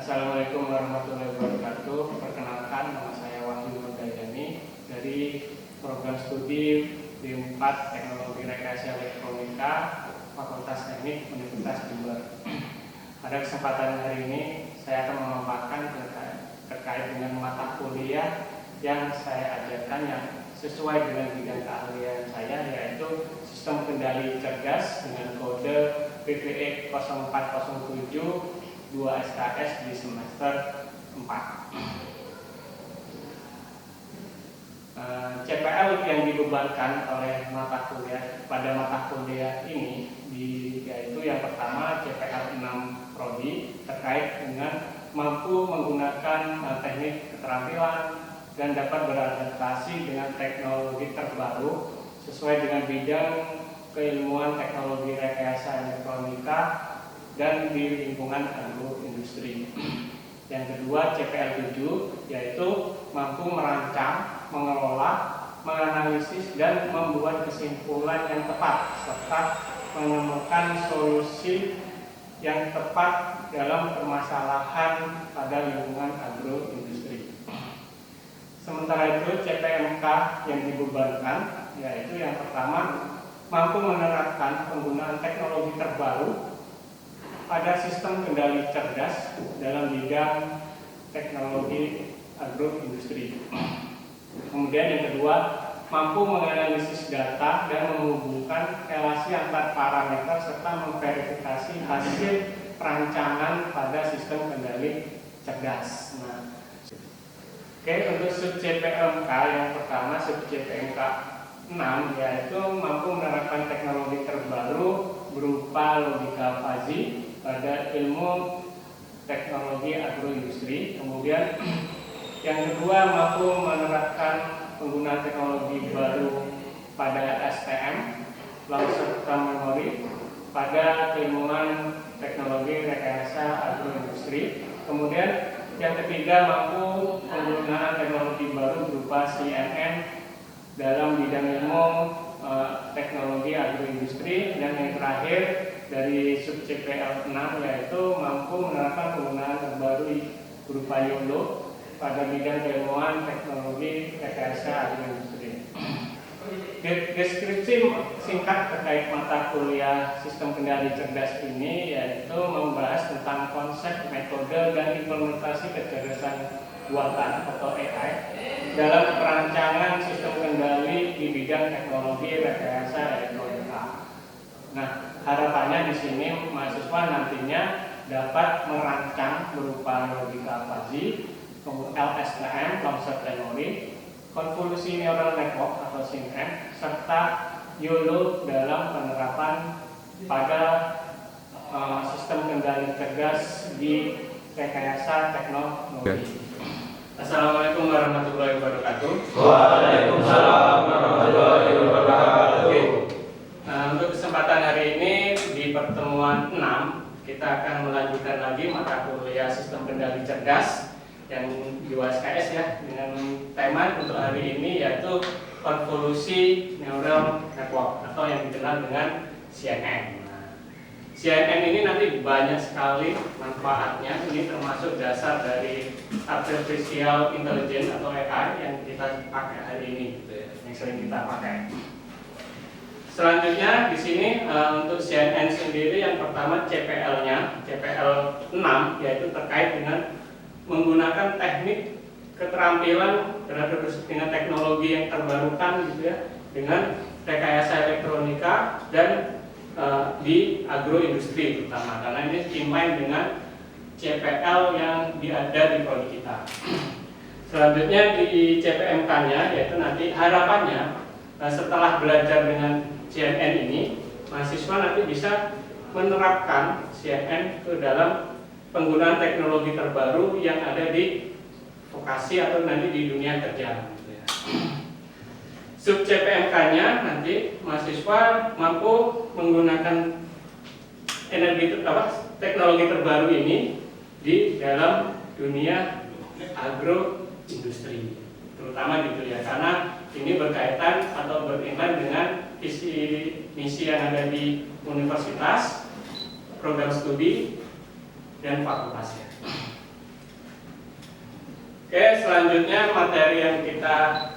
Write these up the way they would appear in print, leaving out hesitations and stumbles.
Assalamualaikum warahmatullahi wabarakatuh. Perkenalkan, nama saya Wahyu Nurdayani dari program studi D4 Teknologi Rekayasa Elektronika Fakultas Teknik Universitas Jember. Pada kesempatan hari ini saya akan memaparkan terkait dengan mata kuliah yang saya ajarkan yang sesuai dengan bidang keahlian saya, yaitu sistem kendali cerdas dengan kode PPE 0407 2 SKS di semester 4. CPL yang dibebankan oleh mata kuliah pada mata kuliah ini yaitu yang pertama CPL 6 Prodi terkait dengan mampu menggunakan teknik keterampilan dan dapat beradaptasi dengan teknologi terbaru sesuai dengan bidang keilmuan teknologi rekayasa elektronika dan di lingkungan agroindustri. Yang kedua CPL 7 yaitu mampu merancang, mengelola, menganalisis dan membuat kesimpulan yang tepat serta menemukan solusi yang tepat dalam permasalahan pada lingkungan agroindustri. Sementara itu CPMK yang dibebankan yaitu yang pertama mampu menerapkan penggunaan teknologi terbaru pada sistem kendali cerdas dalam bidang teknologi agroindustri. Kemudian yang kedua, mampu menganalisis data dan menghubungkan relasi antar parameter serta memverifikasi hasil perancangan pada sistem kendali cerdas. Oke, untuk sub CPMK yang pertama, sub CPMK 6 yaitu mampu menerapkan teknologi terbaru berupa logika fuzzy pada ilmu teknologi agroindustri. Kemudian yang kedua mampu menerapkan penggunaan teknologi baru pada STM, long term memory, pada keilmuan teknologi rekayasa agroindustri. Kemudian yang ketiga mampu penggunaan teknologi baru berupa CNN dalam bidang ilmu teknologi agroindustri. Dan yang terakhir dari sub CPL 6 yaitu mampu menerapkan penggunaan terbaru berupa YOLO pada bidang keilmuan teknologi rekayasa agroindustri. Deskripsi singkat terkait mata kuliah sistem kendali cerdas ini yaitu membahas tentang konsep, metode, dan implementasi kecerdasan buatan atau AI dalam perancangan sistem kendali di bidang teknologi rekayasa elektronika. Nah, harapannya di sini mahasiswa nantinya dapat merancang berupa logika fuzzy, LSTM, concept memory, konvolusi neural network atau SINEM, serta YOLO dalam penerapan pada sistem kendali cerdas di rekayasa teknologi. Assalamualaikum warahmatullahi wabarakatuh. Waalaikumsalam warahmatullahi wabarakatuh. Untuk kesempatan hari ini di pertemuan 6 kita akan melanjutkan lagi mata kuliah sistem kendali cerdas yang di USKS ya, dengan tema untuk hari ini yaitu konvolusi neural network atau yang dikenal dengan CNN. CNN ini nanti banyak sekali manfaatnya. Ini termasuk dasar dari artificial intelligence atau AI yang kita pakai hari ini, gitu ya, yang sering kita pakai. Selanjutnya di sini untuk CNN sendiri yang pertama CPL-nya, CPL 6 yaitu terkait dengan menggunakan teknik keterampilan dengan teknologi yang terbarukan, gitu ya, dengan rekayasa elektronika dan di agroindustri terutama, karena ini inline dengan CPL yang ada di prodi kita. Selanjutnya di CPMK-nya yaitu nanti harapannya setelah belajar dengan CNN ini, mahasiswa nanti bisa menerapkan CNN ke dalam penggunaan teknologi terbaru yang ada di vokasi atau nanti di dunia kerja. Sub CPMK-nya nanti mahasiswa mampu menggunakan teknologi terbaru ini di dalam dunia agroindustri, terutama gitu ya, karena ini berkaitan atau berimbang dengan visi misi yang ada di universitas, program studi dan fakultasnya. Oke, selanjutnya materi yang kita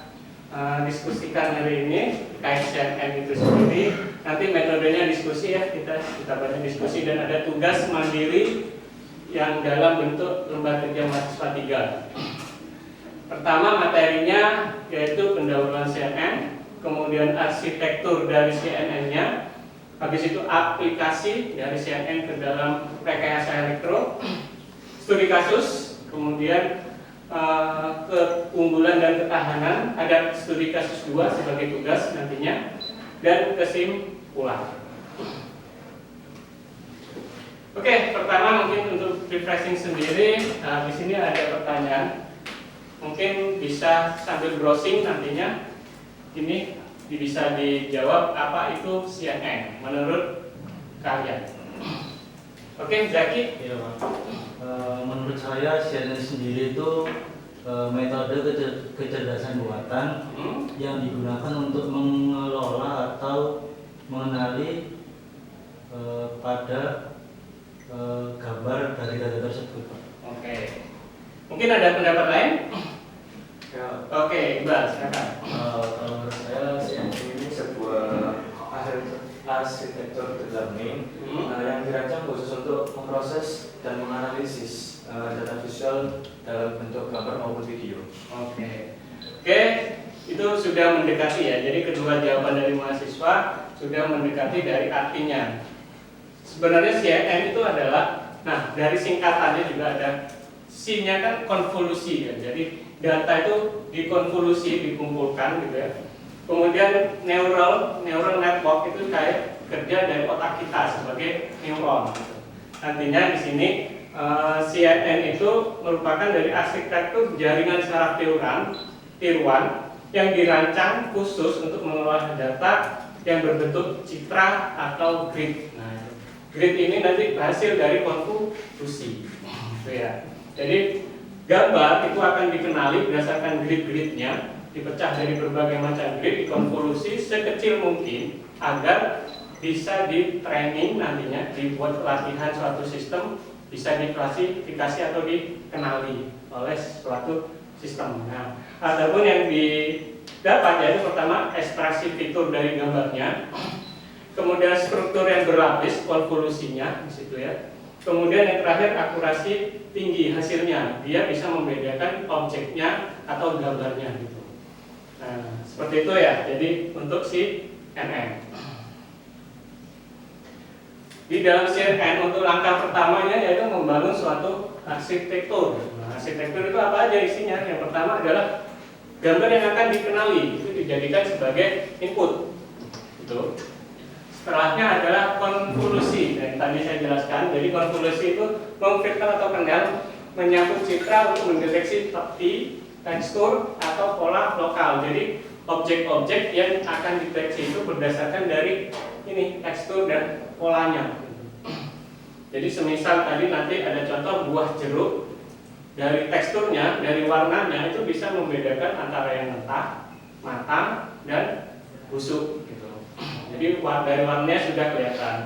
diskusikan hari ini terkait CNN itu sendiri. Nanti metodenya diskusi ya, kita banyak diskusi dan ada tugas mandiri yang dalam bentuk lembar kerja mahasiswa 3. Pertama materinya yaitu pendahuluan CNN, kemudian arsitektur dari CNN-nya, habis itu aplikasi dari CNN ke dalam rekayasa elektro, studi kasus, kemudian keunggulan dan ketahanan, ada studi kasus 2 sebagai tugas nantinya, dan kesimpulan. Oke, pertama mungkin untuk refreshing sendiri, di sini ada pertanyaan, mungkin bisa sambil browsing nantinya, ini bisa dijawab apa itu CNN menurut kalian. Oke, Zaki. Iya, Pak. Menurut saya CNN sendiri itu metode kecerdasan buatan yang digunakan untuk mengelola atau mengenali pada gambar dari data tersebut, Pak. Oke. Mungkin ada pendapat lain? Ya, Oke, Iqbal, silakan. kalau menurut saya CNN ini sebuah arsitektur deep learning yang dirancang khusus untuk memproses dan menganalisis data visual dalam bentuk gambar maupun video. Oke, itu sudah mendekati ya. Jadi kedua jawaban dari mahasiswa sudah mendekati dari artinya. Sebenarnya CNN itu adalah, nah dari singkatannya juga ada C-nya kan konvolusi ya. Jadi data itu dikonvolusi, dikumpulkan gitu ya. Kemudian neural network itu kayak kerja dari otak kita sebagai neuron. Nantinya di sini CNN itu merupakan dari arsitektur jaringan saraf tiruan yang dirancang khusus untuk mengolah data yang berbentuk citra atau grid. Nah, grid ini nanti hasil dari konvolusi, gitu ya. Jadi gambar itu akan dikenali berdasarkan grid-gridnya, dipecah dari berbagai macam grid, dikonvolusi sekecil mungkin agar bisa di training nantinya, dibuat latihan suatu sistem, bisa diklasifikasi atau dikenali oleh suatu sistem. Nah, adapun yang didapat yaitu pertama ekspresi fitur dari gambarnya, kemudian struktur yang berlapis konvolusinya di situ ya. Kemudian yang terakhir akurasi tinggi hasilnya, dia bisa membedakan objeknya atau gambarnya gitu. Nah, seperti itu ya. Jadi untuk si CNN. Di dalam CNN untuk langkah pertamanya yaitu membangun suatu arsitektur. Nah, arsitektur itu apa aja isinya? Yang pertama adalah gambar yang akan dikenali, itu dijadikan sebagai input. Gitu. Setelahnya adalah konvolusi, yang tadi saya jelaskan. Jadi konvolusi itu memfilter atau kenal, menyambut citra untuk mendeteksi tekstur atau pola lokal. Jadi objek-objek yang akan dideteksi itu berdasarkan dari ini tekstur dan polanya. Jadi semisal tadi nanti ada contoh buah jeruk, dari teksturnya, dari warnanya itu bisa membedakan antara yang mentah, matang, dan busuk. Jadi dari warnanya sudah kelihatan.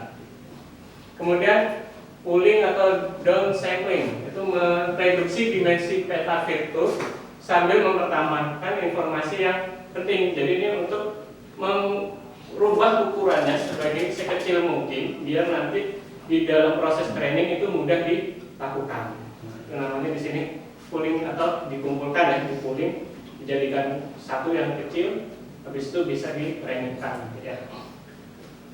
Kemudian pooling atau downsampling itu mereduksi dimensi peta virtual sambil mempertahankan informasi yang penting. Jadi ini untuk merubah ukurannya sebagai sekecil mungkin biar nanti di dalam proses training itu mudah dilakukan. Itu namanya di sini pooling atau dikumpulkan ya, di pooling dijadikan satu yang kecil, habis itu bisa di-trainingkan ya.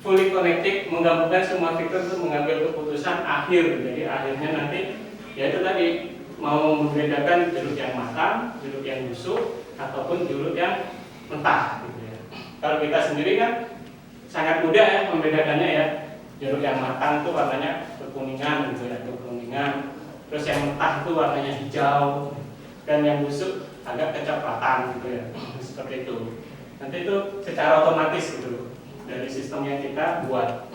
Fully connected menggabungkan semua fitur untuk mengambil keputusan akhir. Jadi akhirnya nanti yaitu tadi mau membedakan jeruk yang matang, jeruk yang busuk, ataupun jeruk yang mentah gitu ya. Kalau kita sendiri kan sangat mudah ya membedakannya ya. Jeruk yang matang itu warnanya kekuningan gitu ya, kekuningan. Terus yang mentah itu warnanya hijau, dan yang busuk agak kecoklatan gitu ya. Seperti itu. Nanti itu secara otomatis gitu dari sistem yang kita buat.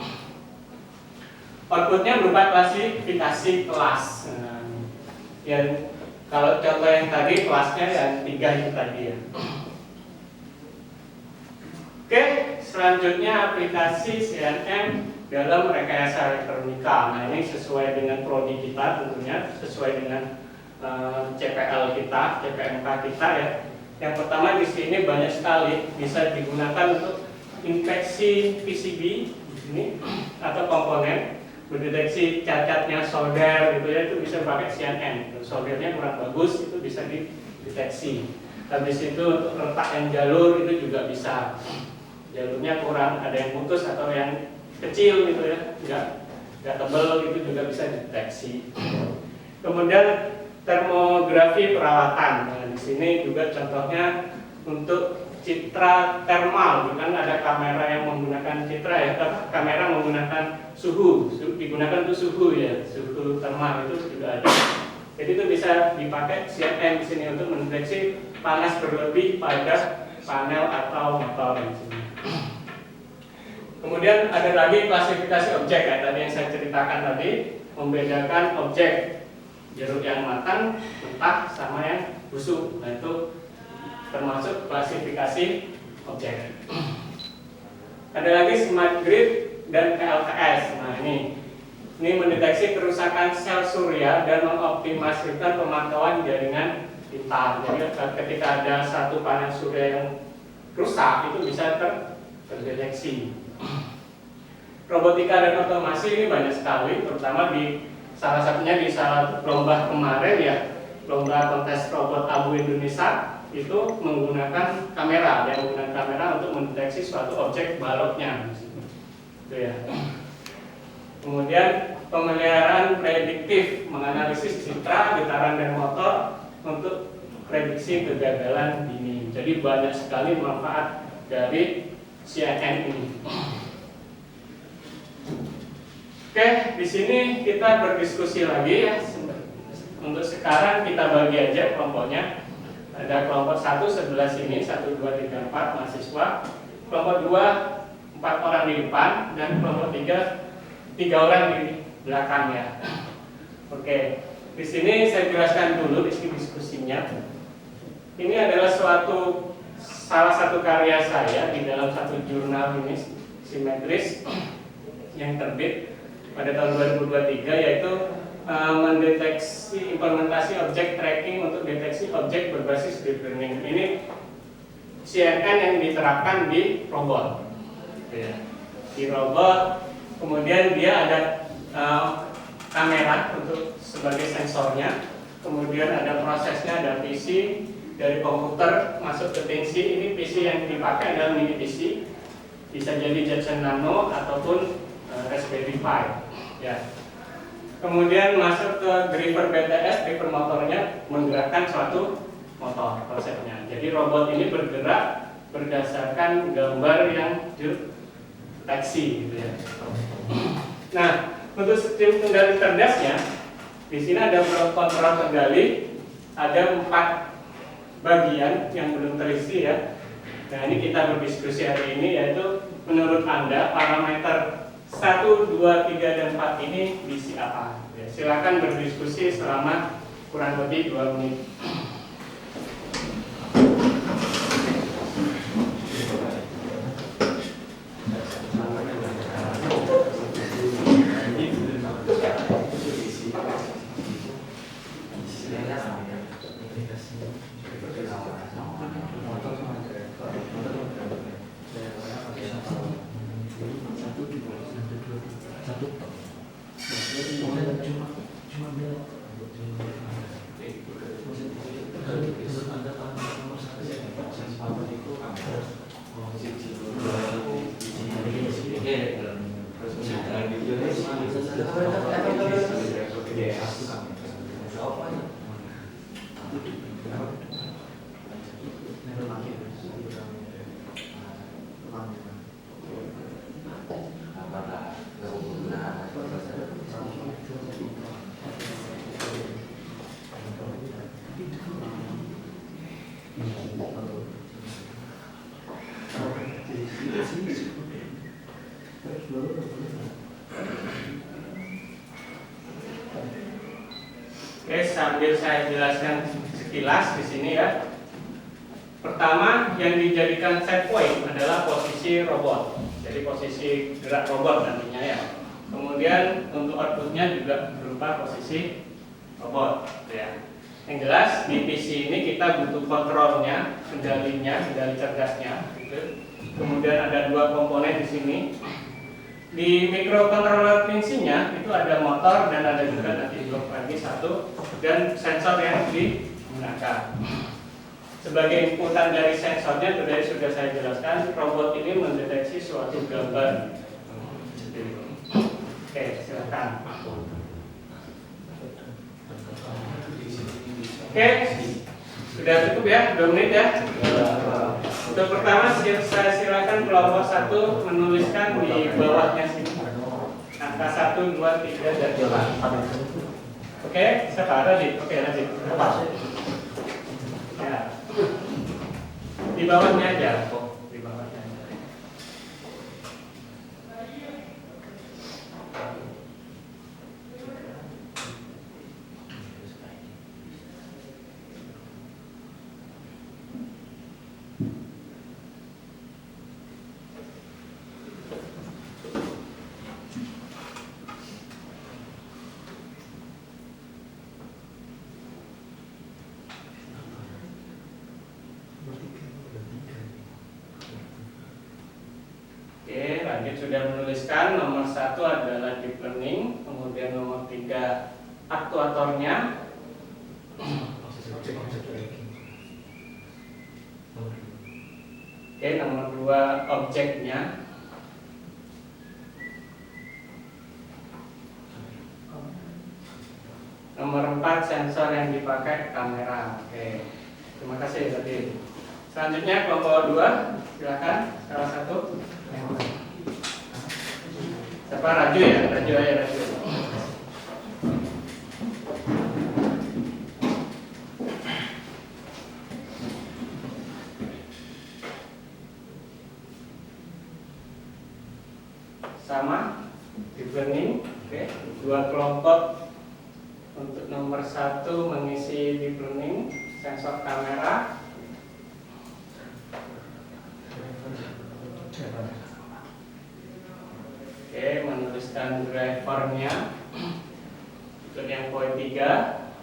Outputnya berupa klasifikasi kelas. Yang kalau contoh yang tadi kelasnya yang 3 itu tadi ya. Oke, selanjutnya aplikasi CNN dalam rekayasa elektronika. Nah ini sesuai dengan prodi kita tentunya, sesuai dengan CPL kita, CPMK kita ya. Yang pertama di sini banyak sekali bisa digunakan untuk inspeksi PCB di sini atau komponen, mendeteksi cacatnya solder gitu ya, itu bisa pakai CNN. Soldernya kurang bagus itu bisa dideteksi. Habis itu untuk retakan jalur itu juga bisa. Jalurnya kurang, ada yang putus atau yang kecil gitu ya, nggak tebal, itu juga bisa dideteksi. Kemudian termografi perawatan. Nah, di sini juga contohnya untuk citra termal, kan ada kamera yang menggunakan citra ya, kamera menggunakan suhu, digunakan untuk suhu ya, suhu termal itu juga ada. Jadi itu bisa dipakai CNN di sini untuk mendeteksi panas berlebih pada panel atau motor di sini. Kemudian ada lagi klasifikasi objek ya, tadi yang saya ceritakan tadi, membedakan objek jeruk yang matang, mentah, sama yang busuk. Nah itu termasuk klasifikasi objek. Ada lagi smart grid dan PLTS. Nah ini mendeteksi kerusakan sel surya dan mengoptimasikan pemantauan jaringan pintar. Jadi ketika ada satu panel surya yang rusak itu bisa terdeteksi. Robotika dan otomasi ini banyak sekali, terutama di salah satunya di salah lomba kemarin ya, lomba kontes robot Abu Indonesia itu menggunakan kamera, untuk mendeteksi suatu objek baloknya, gitu ya. Kemudian pemeliharaan prediktif, menganalisis citra, getaran dan motor untuk prediksi kegagalan dini. Jadi banyak sekali manfaat dari CNN ini. Oke, di sini kita berdiskusi lagi ya. Untuk sekarang kita bagi aja kelompoknya. Ada kelompok 1 sebelah sini, 1, 2, 3, 4 mahasiswa. Kelompok 2, 4 orang di depan, dan kelompok 3 orang di belakang ya. Oke, di sini saya jelaskan dulu isi diskusinya. Ini adalah salah satu karya saya di dalam satu jurnal ini, Simetris, yang terbit pada tahun 2023, yaitu mendeteksi implementasi objek tracking untuk deteksi objek berbasis deep learning. Ini CNN yang diterapkan di robot. Di robot, kemudian dia ada kamera untuk sebagai sensornya, kemudian ada prosesnya, ada PC dari komputer masuk ke PC. Ini PC yang dipakai adalah mini PC, bisa jadi Jetson Nano ataupun Raspberry Pi ya. Kemudian masuk ke driver BTS, driver motornya menggerakkan suatu motor konsepnya. Jadi robot ini bergerak berdasarkan gambar yang deteksi gitu ya. Nah, untuk sistem kendali cerdasnya, di sini ada kontrol kendali, ada 4 bagian yang belum terisi ya. Nah, ini kita berdiskusi hari ini, yaitu menurut Anda parameter 1, 2, 3, dan 4 ini diisi apa? Ya, silakan berdiskusi selama kurang lebih 2 menit. Oke, sambil saya jelaskan sekilas di sini ya. Pertama, yang dijadikan set point adalah posisi robot. Jadi posisi gerak robot nantinya ya. Kemudian untuk outputnya juga berupa posisi robot ya. Yang jelas di PC ini kita butuh kontrolnya, kendali cerdasnya, gitu. Kemudian ada dua komponen di sini. Di microcontroller PC-nya itu ada motor dan ada juga nanti blok lagi satu dan sensor yang digunakan. Sebagai inputan dari sensornya tadi sudah saya jelaskan, robot ini mendeteksi suatu gambar. Oke, silakan. Oke, sudah cukup ya, 2 menit ya. Untuk pertama saya silakan kelompok 1 menuliskan di bawahnya sini angka 1, 2, 3 dan 4. Oke, siapa Radit? Oke, Radit. Ya. Di bawahnya aja. Di bawahnya aja. Oke, lanjut sudah menuliskan nomor 1 adalah deep learning, kemudian nomor 3 aktuatornya, oke, nomor 2 objeknya, nomor 4 sensor yang dipakai kamera. Oke, terima kasih tadi. Selanjutnya kelompok 2, silakan salah satu. Siapa Raju ya? Raju aja Raju. Sama deep learning. Oke, 2 kelompok. Untuk nomor 1 mengisi deep learning sensor kamera. Oke, menuliskan drivernya untuk yang poin 3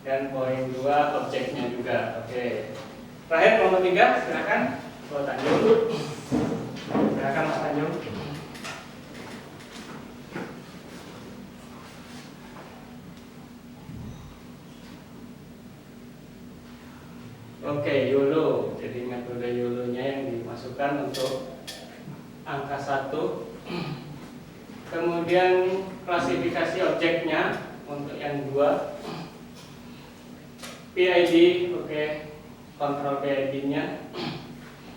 dan poin 2 objeknya juga. Oke. Terakhir kelompok 3, silakan Pak Tanjung. Silakan Mas Tanjung. Oke, YOLO. Jadi metode YOLO-nya yang dimasukkan untuk angka 1. Kemudian klasifikasi objeknya untuk yang 2. PID, oke, kontrol PID-nya.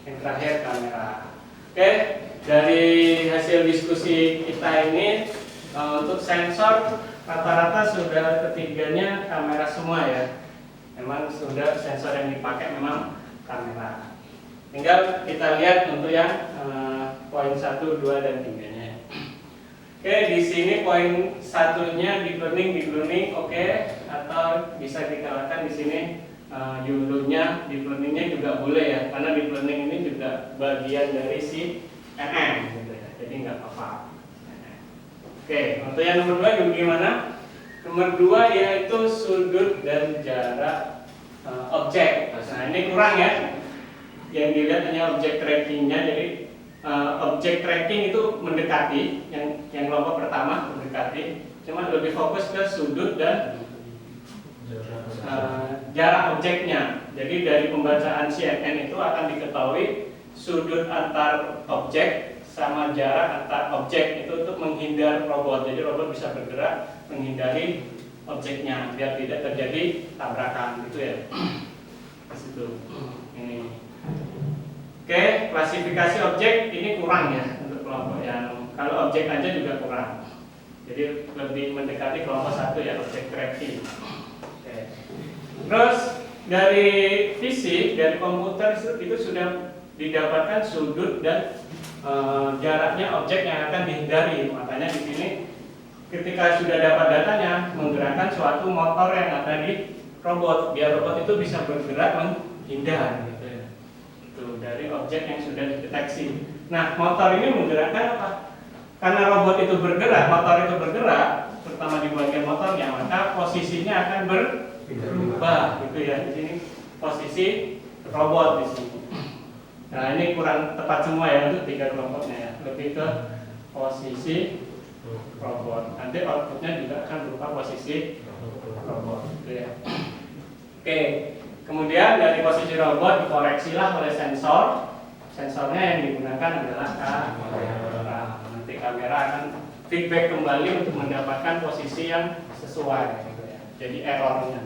Yang terakhir kamera. Oke, dari hasil diskusi kita ini untuk sensor rata-rata sudah ketiganya kamera semua ya. Memang sudah sensor yang dipakai memang kamera. Tinggal kita lihat untuk yang poin 1, 2 dan 3-nya. Oke, di sini poin 1-nya deep learning, oke, atau bisa dikatakan di sini YOLO-nya, deep learning-nya juga boleh ya, karena deep learning ini juga bagian dari si NM, gitu ya. Jadi nggak apa-apa. Oke, untuk yang nomor 2 juga gimana? Nomor 2 yaitu sudut dan jarak objek. Nah, ini kurang ya. Yang dilihat hanya objek trackingnya, jadi objek tracking itu mendekati, yang kelompok pertama mendekati, cuma lebih fokus ke sudut dan jarak objeknya. Jadi dari pembacaan CNN itu akan diketahui sudut antar objek sama jarak antar objek itu untuk menghindar robot. Jadi robot bisa bergerak menghindari objeknya biar tidak terjadi tabrakan gitu ya. Di situ. Ini. Oke, klasifikasi objek ini kurang ya untuk kelompok yang kalau objek aja juga kurang. Jadi lebih mendekati kelompok 1 ya, objek tracking. Oke. Terus dari fisik, dari komputer itu sudah didapatkan sudut dan jaraknya objek yang akan dihindari. Makanya di sini ketika sudah dapat datanya menggerakkan suatu motor yang ada di robot biar robot itu bisa bergerak menghindar. Dari objek yang sudah dideteksi. Nah, motor ini menggerakkan apa? Karena robot itu bergerak, motor itu bergerak, terutama di bagian motornya, maka posisinya akan berubah gitu ya. Di sini posisi robot di sini. Nah ini kurang tepat semua ya untuk 3 kelompoknya ya. Lebih ke posisi robot. Nanti outputnya juga akan berupa posisi robot gitu ya. Oke, kemudian dari posisi robot dikoreksilah oleh sensor. Sensornya yang digunakan adalah kamera. Nanti kamera akan feedback kembali untuk mendapatkan posisi yang sesuai gitu ya. Jadi errornya.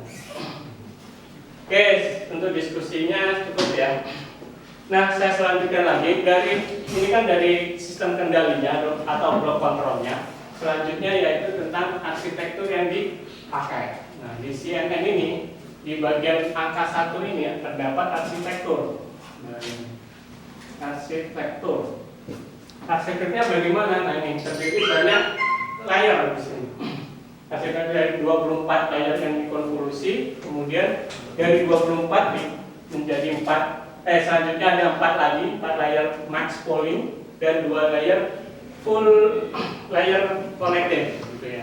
Oke, untuk diskusinya cukup ya. Nah, saya selanjutkan lagi dari ini kan dari sistem kendalinya atau blok kontrolnya. Selanjutnya yaitu tentang arsitektur yang dipakai. Nah, di CNN ini di bagian angka 1 ini ya, terdapat arsitektur. Nah, ini. Arsitektur. Arsitekturnya bagaimana? Nah, ini terdiri banyak layer di sini. Arsitektur dari 24 layer yang dikonvolusi, kemudian dari 24 menjadi 4. Selanjutnya ada 4 lagi, 4 layer max pooling dan 2 layer full layer connected gitu ya.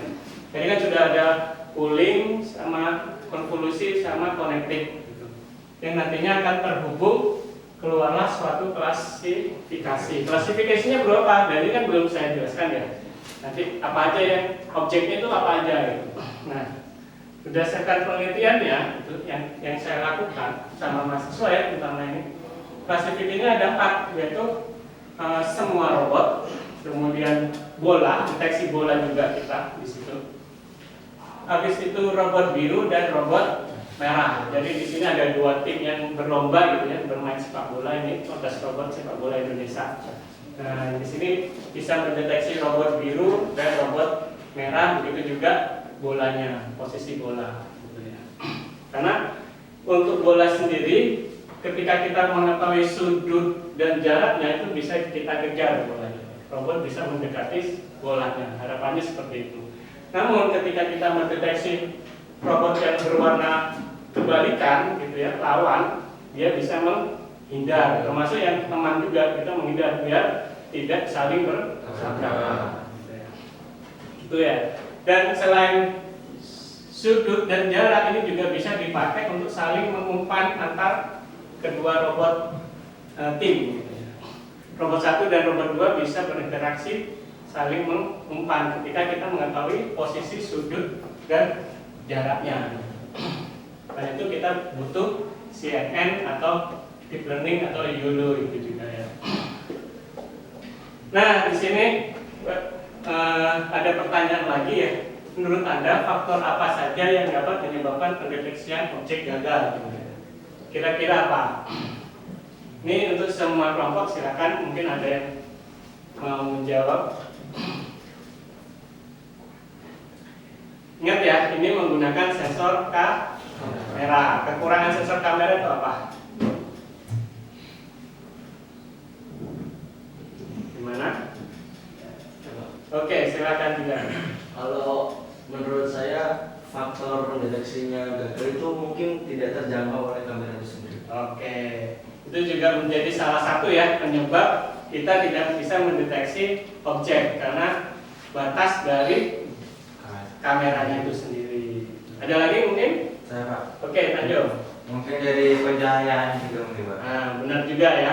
Jadi kan sudah ada pooling sama konvolusi sama connected gitu. Yang nantinya akan terhubung, keluarlah suatu klasifikasi. Klasifikasinya berapa? Dan ini kan belum saya jelaskan ya. Nanti apa aja yang objeknya itu apa aja gitu. Nah, berdasarkan penelitiannya itu yang saya lakukan sama mahasiswa ya tentang ini. Klasifikasinya ada 4 yaitu semua robot, kemudian bola, deteksi bola juga kita di situ. Habis itu robot biru dan robot merah. Jadi di sini ada 2 tim yang berlomba gitu ya, bermain sepak bola ini, kontes robot sepak bola Indonesia. Nah, di sini bisa mendeteksi robot biru dan robot merah, begitu juga bolanya, posisi bola gitu ya. Karena untuk bola sendiri ketika kita mengetahui sudut dan jaraknya itu bisa kita kejar bolanya. Robot bisa mendekati bolanya, harapannya seperti itu. Namun ketika kita mendeteksi robot yang berwarna kebalikan gitu ya, lawan, dia bisa menghindar. Termasuk yang teman juga kita menghindar biar tidak saling bertabrakan. Gitu ya. Dan selain sudut dan jarak ini juga bisa dipakai untuk saling mengumpan antar kedua robot tim. Gitu ya. Robot 1 dan robot 2 bisa berinteraksi saling mengumpan ketika kita mengetahui posisi sudut dan jaraknya. Nah itu kita butuh CNN atau deep learning atau YOLO itu juga ya. Nah di sini ada pertanyaan lagi ya. Menurut Anda faktor apa saja yang dapat menyebabkan pendeteksian objek gagal? Kira-kira apa? Ini untuk semua kelompok silakan, mungkin ada yang mau menjawab. Ingat ya, ini menggunakan sensor kamera. Kekurangan sensor kamera itu apa? Gimana? Oke, silakan juga. Kalau menurut saya faktor pendeteksinya gagal itu mungkin tidak terjangkau oleh kamera itu sendiri. Oke, itu juga menjadi salah satu ya penyebab kita tidak bisa mendeteksi objek karena batas dari kameranya itu sendiri. Ada lagi mungkin? Saya Pak. Oke, Tanjung. Mungkin dari pencahayaan juga mungkin Pak. Nah, benar juga ya.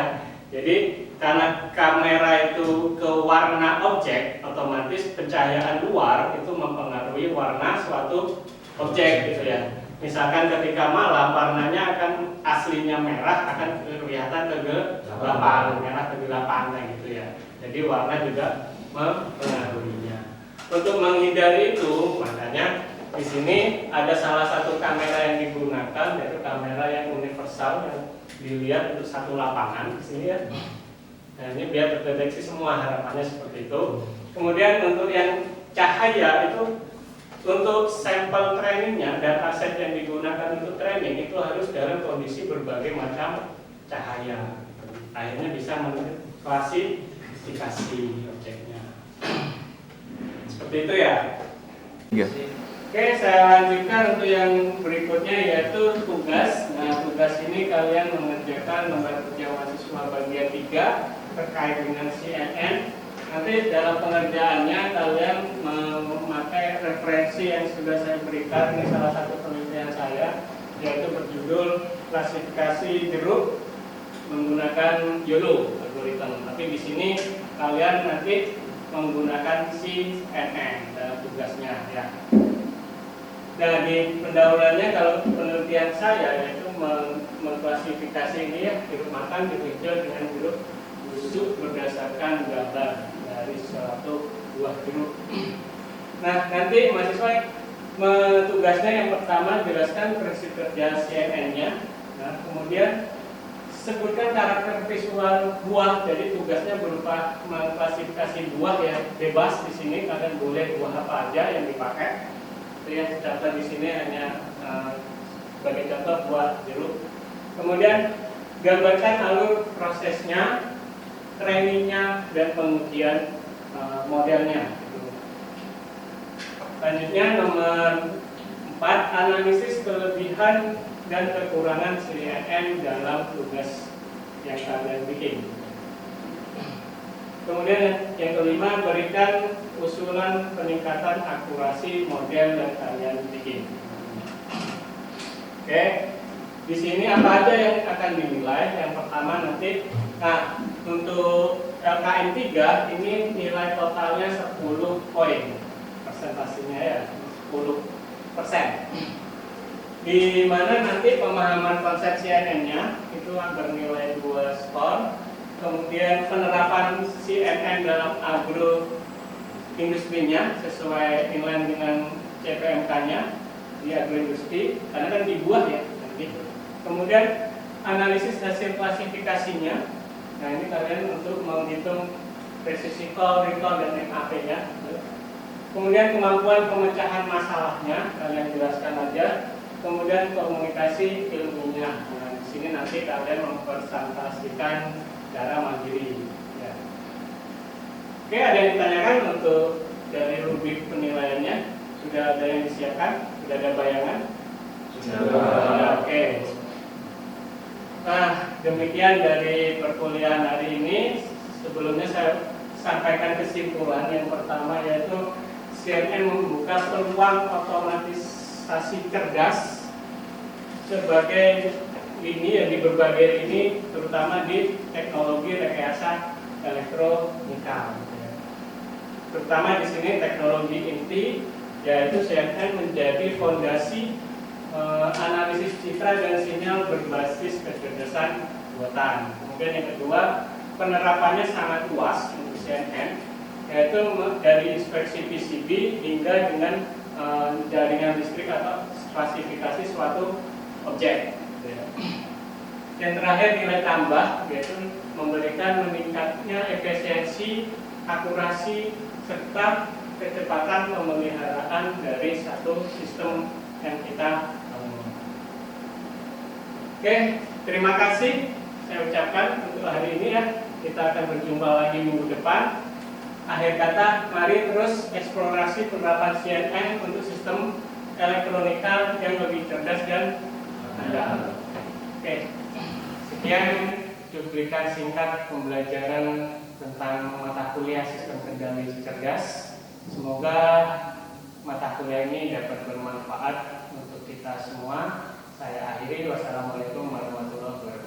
Jadi karena kamera itu ke warna objek, otomatis pencahayaan luar itu mempengaruhi warna suatu objek gitu ya. Misalkan ketika malam warnanya akan aslinya merah akan kelihatan kegelapan, merah kegelapan kayak gitu ya. Jadi warna juga mempengaruhinya. Untuk menghindari itu, makanya di sini ada salah satu kamera yang digunakan yaitu kamera yang universal yang dilihat untuk satu lapangan di sini ya. Nah, ini biar terdeteksi semua, harapannya seperti itu. Kemudian untuk yang cahaya itu untuk sampel trainingnya dan aset yang digunakan untuk training itu harus dalam kondisi berbagai macam cahaya. Akhirnya bisa mengklasifikasi objeknya. Seperti itu ya. Iya. Oke, saya lanjutkan untuk yang berikutnya yaitu tugas. Nah, tugas ini kalian mengerjakan lembar kerja mahasiswa bagian 3 terkait dengan CNN. nanti dalam pengerjaannya kalian memakai referensi yang sudah saya berikan. Ini salah satu penelitian saya, yaitu berjudul klasifikasi jeruk menggunakan YOLO algoritma. Tapi di sini kalian nanti menggunakan CNN dalam tugasnya ya. Nah, di pendahuluannya kalau penelitian saya yaitu mengklasifikasi ini ya, jeruk makan, jeruk hijau dengan jeruk busuk berdasarkan gambar dari suatu buah jeruk. Nah, nanti mahasiswa tugasnya yang pertama jelaskan prinsip kerja CNN-nya. Nah, kemudian sebutkan karakter visual buah. Jadi tugasnya berupa mengklasifikasi buah ya, bebas di sini. Kalian boleh buah apa aja yang dipakai. Itu yang contoh di sini hanya sebagai contoh buah jeruk. Kemudian gambarkan alur prosesnya, trainingnya, dan pengujian modelnya. Selanjutnya nomor 4, analisis kelebihan dan kekurangan CNN dalam tugas yang kalian bikin. Kemudian yang kelima, berikan usulan peningkatan akurasi model yang kalian bikin. Oke, di sini apa aja yang akan dinilai? Yang pertama nanti, nah untuk LKM 3 ini nilai totalnya 10 poin, presentasinya ya 10%. Di mana nanti pemahaman konsep CNN-nya itu bernilai 2 skor. Kemudian penerapan CNN dalam agro industrinya sesuai inline dengan CPMK-nya di agroindustri, karena kan di buah ya nanti. Kemudian analisis hasil klasifikasinya. Nah, ini kalian untuk menghitung presisi call, recall, dan MAP-nya. Kemudian kemampuan pemecahan masalahnya kalian jelaskan aja. Kemudian komunikasi ilmunya. Nah, di sini nanti kalian mempresentasikan secara mandiri. Ya. Oke, ada yang ditanyakan untuk dari rubrik penilaiannya? Sudah ada yang disiapkan? Sudah ada bayangan? Sudah. Oke. Nah, demikian dari perkuliahan hari ini. Sebelumnya saya sampaikan kesimpulan yang pertama, yaitu CNN membuka peluang otomatisasi cerdas sebagai lini yang di berbagai lini, terutama di teknologi rekayasa elektronika. Terutama di sini teknologi inti, yaitu CNN menjadi fondasi analisis citra dan sinyal berbasis kecerdasan buatan. Kemudian yang kedua, penerapannya sangat luas untuk CNN, yaitu dari inspeksi PCB hingga dengan jaringan listrik atau klasifikasi suatu objek. Yang terakhir, nilai tambah, yaitu memberikan meningkatnya efisiensi, akurasi, serta kecepatan pemeliharaan dari satu sistem yang kita bangun. Oke, terima kasih saya ucapkan untuk hari ini ya. Kita akan berjumpa lagi minggu depan. Akhir kata, mari terus eksplorasi penerapan CNN untuk sistem elektronika yang lebih cerdas dan andal. Oke, sekian cuplikan singkat pembelajaran tentang mata kuliah sistem kendali cerdas. Semoga mata kuliah ini dapat bermanfaat untuk kita semua. Saya akhiri. Wassalamualaikum warahmatullahi wabarakatuh.